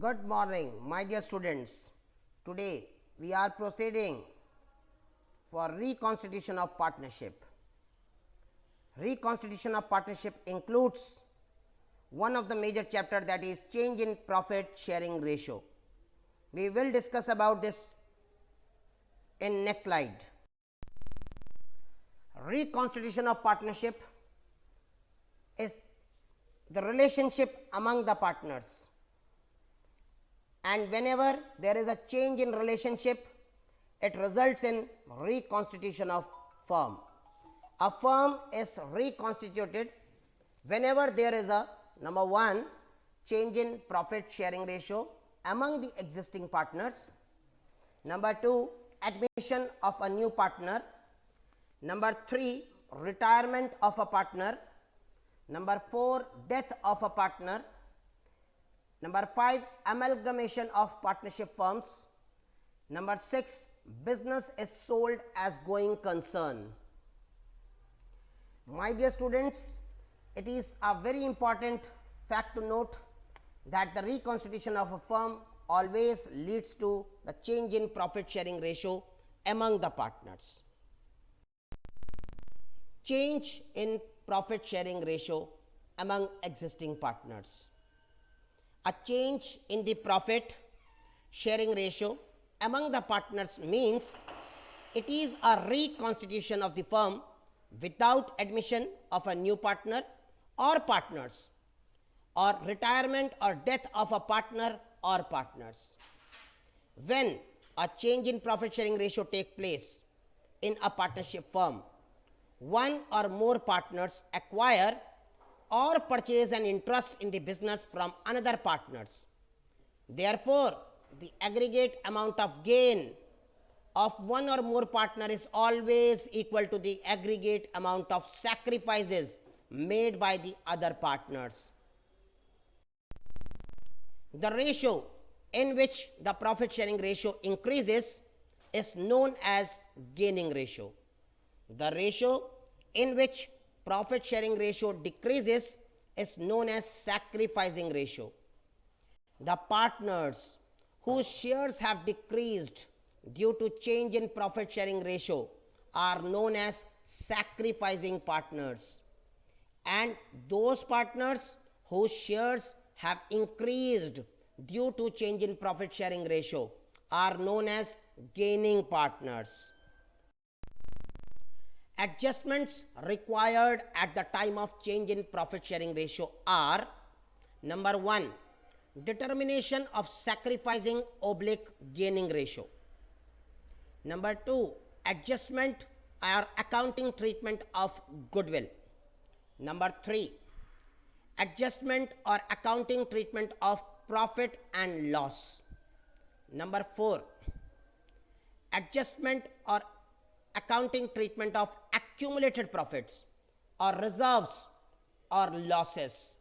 Good morning, my dear students. Today we are proceeding for reconstitution of partnership. Reconstitution of partnership includes one of the major chapter, that is change in profit sharing ratio. We will discuss about this in next slide. Reconstitution of partnership is the relationship among the partners, and whenever there is a change in relationship, it results in reconstitution of firm. A firm is reconstituted whenever there is a number one, change in profit sharing ratio among the existing partners, number two, admission of a new partner, number three, retirement of a partner, number four, death of a partner, number 5, amalgamation of partnership firms, number 6, business is sold as going concern. My dear students, it is a very important fact to note that the reconstitution of a firm always leads to the change in profit sharing ratio among the partners. Change in profit sharing ratio among existing partners. A change in the profit sharing ratio among the partners means it is a reconstitution of the firm without admission of a new partner or partners, or retirement or death of a partner or partners. When a change in profit sharing ratio takes place in a partnership firm, one or more partners acquire or purchase an interest in the business from another partners. Therefore, the aggregate amount of gain of one or more partner is always equal to the aggregate amount of sacrifices made by the other partners. The ratio in which the profit sharing ratio increases is known as gaining ratio. The ratio in which profit sharing ratio decreases is known as sacrificing ratio. The partners whose shares have decreased due to change in profit sharing ratio are known as sacrificing partners, and those partners whose shares have increased due to change in profit sharing ratio are known as gaining partners. Adjustments required at the time of change in profit sharing ratio are: number 1, determination of sacrificing oblique gaining ratio; number 2, adjustment or accounting treatment of goodwill; number 3, adjustment or accounting treatment of profit and loss; number 4, adjustment or accounting treatment of accumulated profits or reserves or losses.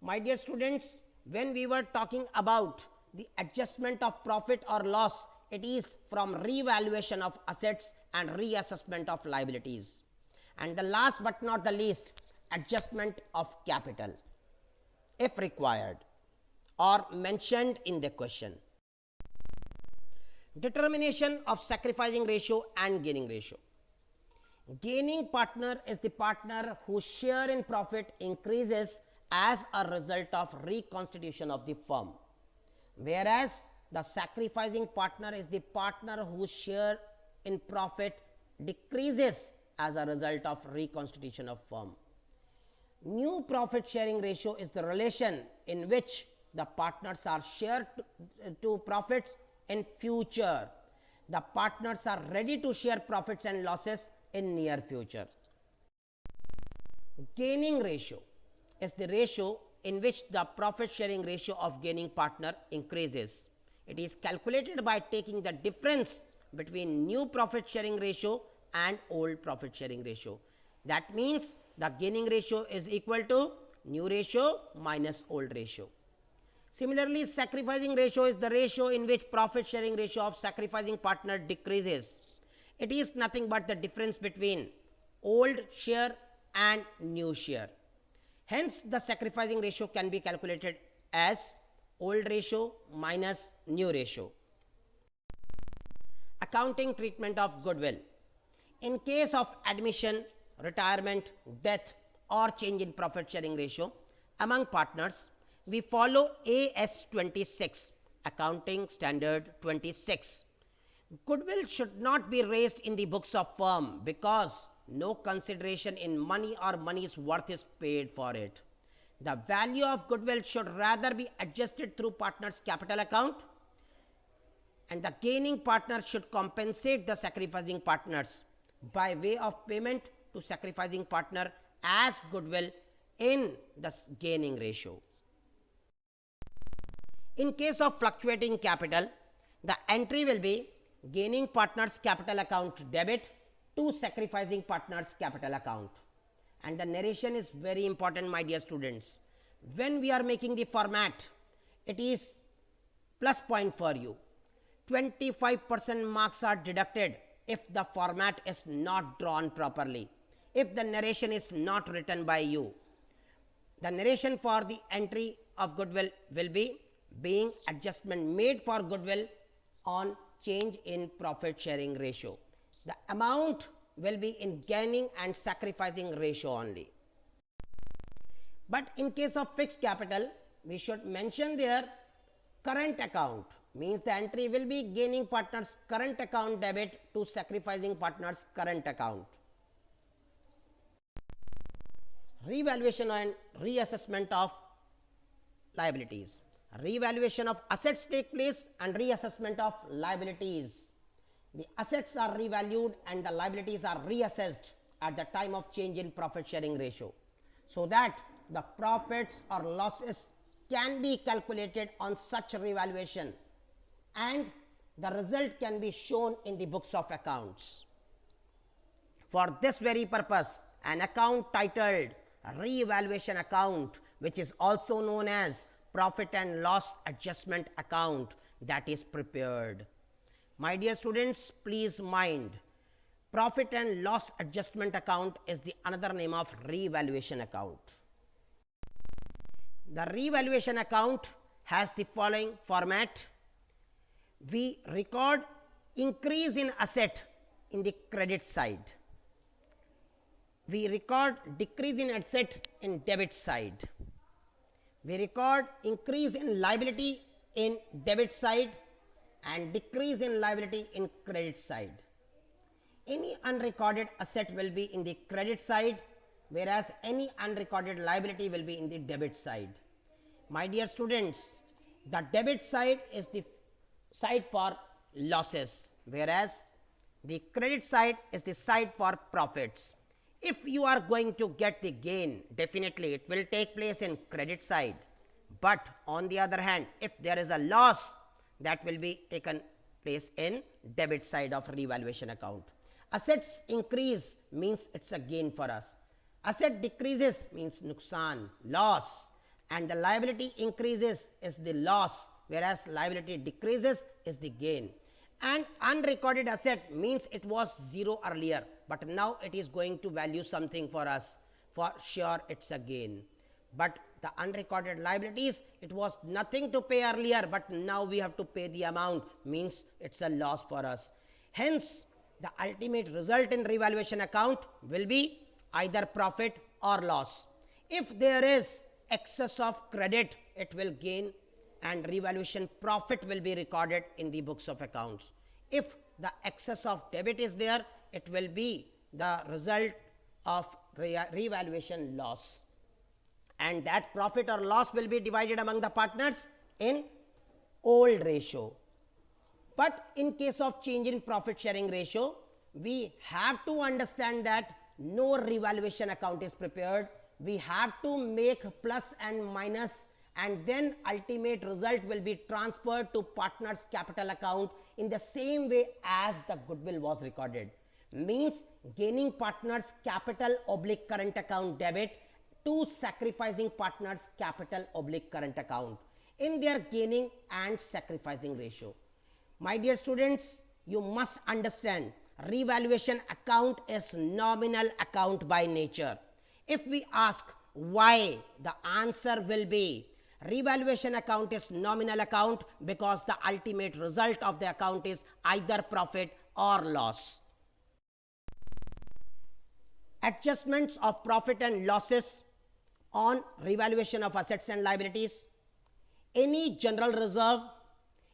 My dear students, when we were talking about the adjustment of profit or loss, it is from revaluation of assets and reassessment of liabilities. And the last but not the least, adjustment of capital, if required or mentioned in the question. Determination of sacrificing ratio and gaining ratio. Gaining partner is the partner whose share in profit increases as a result of reconstitution of the firm, whereas the sacrificing partner is the partner whose share in profit decreases as a result of reconstitution of firm. New profit sharing ratio is the relation in which the partners are shared to profits in future. The partners are ready to share profits and losses in near future. Gaining ratio is the ratio in which the profit sharing ratio of gaining partner increases. It is calculated by taking the difference between new profit sharing ratio and old profit sharing ratio. That means the gaining ratio is equal to new ratio minus old ratio. Similarly, sacrificing ratio is the ratio in which profit sharing ratio of sacrificing partner decreases. It is nothing but the difference between old share and new share. Hence, the sacrificing ratio can be calculated as old ratio minus new ratio. Accounting treatment of goodwill. In case of admission, retirement, death, or change in profit sharing ratio among partners, we follow AS 26, Accounting Standard 26. Goodwill should not be raised in the books of firm because no consideration in money or money's worth is paid for it. The value of goodwill should rather be adjusted through partner's capital account, and the gaining partner should compensate the sacrificing partners by way of payment to sacrificing partner as goodwill in the gaining ratio. In case of fluctuating capital, the entry will be gaining partner's capital account debit to sacrificing partner's capital account. And the narration is very important, my dear students. When we are making the format, it is plus point for you. 25% marks are deducted if the format is not drawn properly, if the narration is not written by you. The narration for the entry of goodwill will be being adjustment made for goodwill on change in profit sharing ratio. The amount will be in gaining and sacrificing ratio only. But in case of fixed capital, we should mention their current account, means the entry will be gaining partner's current account debit to sacrificing partner's current account. Revaluation and reassessment of liabilities. Revaluation of assets take place and reassessment of liabilities. The assets are revalued and the liabilities are reassessed at the time of change in profit sharing ratio, so that the profits or losses can be calculated on such revaluation and the result can be shown in the books of accounts. For this very purpose, an account titled revaluation account, which is also known as profit and loss adjustment account, that is prepared. My dear students, please mind, profit and loss adjustment account is the another name of revaluation account. The revaluation account has the following format. We record increase in asset in the credit side. We record decrease in asset in debit side. We record increase in liability in debit side and decrease in liability in credit side. Any unrecorded asset will be in the credit side, whereas any unrecorded liability will be in the debit side. My dear students, the debit side is the side for losses, whereas the credit side is the side for profits. If you are going to get the gain, definitely it will take place in credit side. But on the other hand, if there is a loss, that will be taken place in debit side of revaluation account. Assets increase means it's a gain for us. Asset decreases means nuksan, loss, and the liability increases is the loss, whereas liability decreases is the gain. And unrecorded asset means it was zero earlier, but now it is going to value something for us. For sure, it's a gain. But the unrecorded liabilities, it was nothing to pay earlier, but now we have to pay the amount, means it's a loss for us. Hence, the ultimate result in revaluation account will be either profit or loss. If there is excess of credit, it will gain, and revaluation profit will be recorded in the books of accounts. If the excess of debit is there, it will be the result of revaluation loss, and that profit or loss will be divided among the partners in old ratio. But in case of change in profit sharing ratio, we have to understand that no revaluation account is prepared. We have to make plus and minus, and then ultimate result will be transferred to partner's capital account in the same way as the goodwill was recorded. Means gaining partner's capital oblique current account debit to sacrificing partner's capital oblique current account in their gaining and sacrificing ratio. My dear students, you must understand, revaluation account is nominal account by nature. If we ask why, the answer will be revaluation account is nominal account because the ultimate result of the account is either profit or loss. Adjustments of profit and losses on revaluation of assets and liabilities, any general reserve,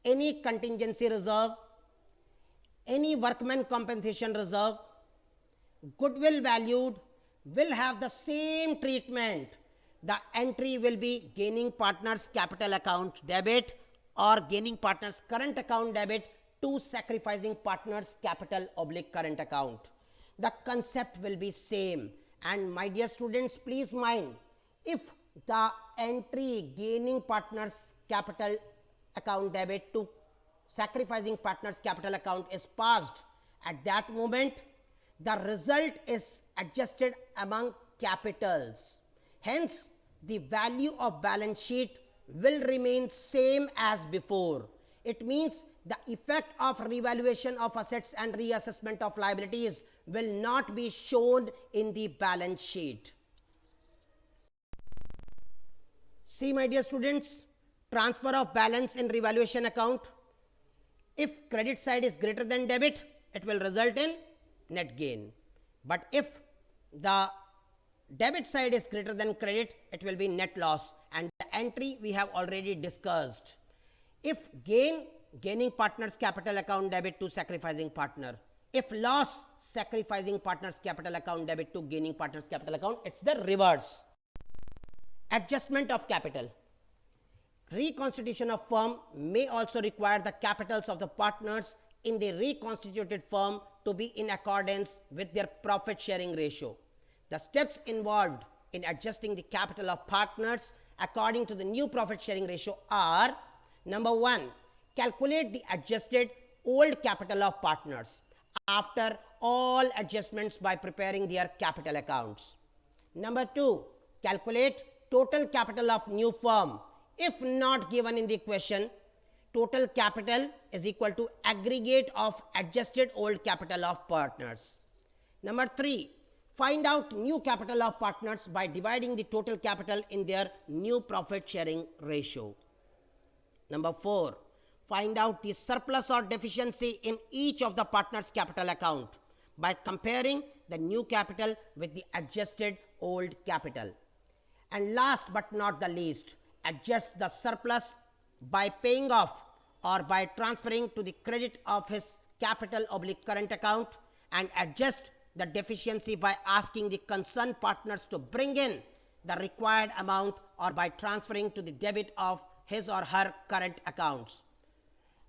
any contingency reserve, any workman compensation reserve, goodwill valued will have the same treatment. The entry will be gaining partners capital account debit or gaining partners current account debit to sacrificing partners capital oblique current account. The concept will be same. And my dear students, please mind, if the entry gaining partners capital account debit to sacrificing partners capital account is passed, at that moment the result is adjusted among capitals. Hence, the value of balance sheet will remain same as before. It means the effect of revaluation of assets and reassessment of liabilities will not be shown in the balance sheet. See, my dear students, transfer of balance in revaluation account. If credit side is greater than debit, it will result in net gain. But if the debit side is greater than credit, it will be net loss, and the entry we have already discussed. If gain, gaining partners capital account debit to sacrificing partner. If loss, sacrificing partners capital account debit to gaining partners capital account. It's the reverse. Adjustment of capital. Reconstitution of firm may also require the capitals of the partners in the reconstituted firm to be in accordance with their profit sharing ratio. The steps involved in adjusting the capital of partners according to the new profit sharing ratio are: number 1, calculate the adjusted old capital of partners after all adjustments by preparing their capital accounts. Number 2, calculate total capital of new firm. If not given in the question, total capital is equal to aggregate of adjusted old capital of partners. Number 3, find out new capital of partners by dividing the total capital in their new profit sharing ratio. Number 4, find out the surplus or deficiency in each of the partners capital account by comparing the new capital with the adjusted old capital. And last but not the least, adjust the surplus by paying off or by transferring to the credit of his capital oblique current account, and adjust the deficiency by asking the concerned partners to bring in the required amount or by transferring to the debit of his or her current accounts.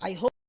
I hope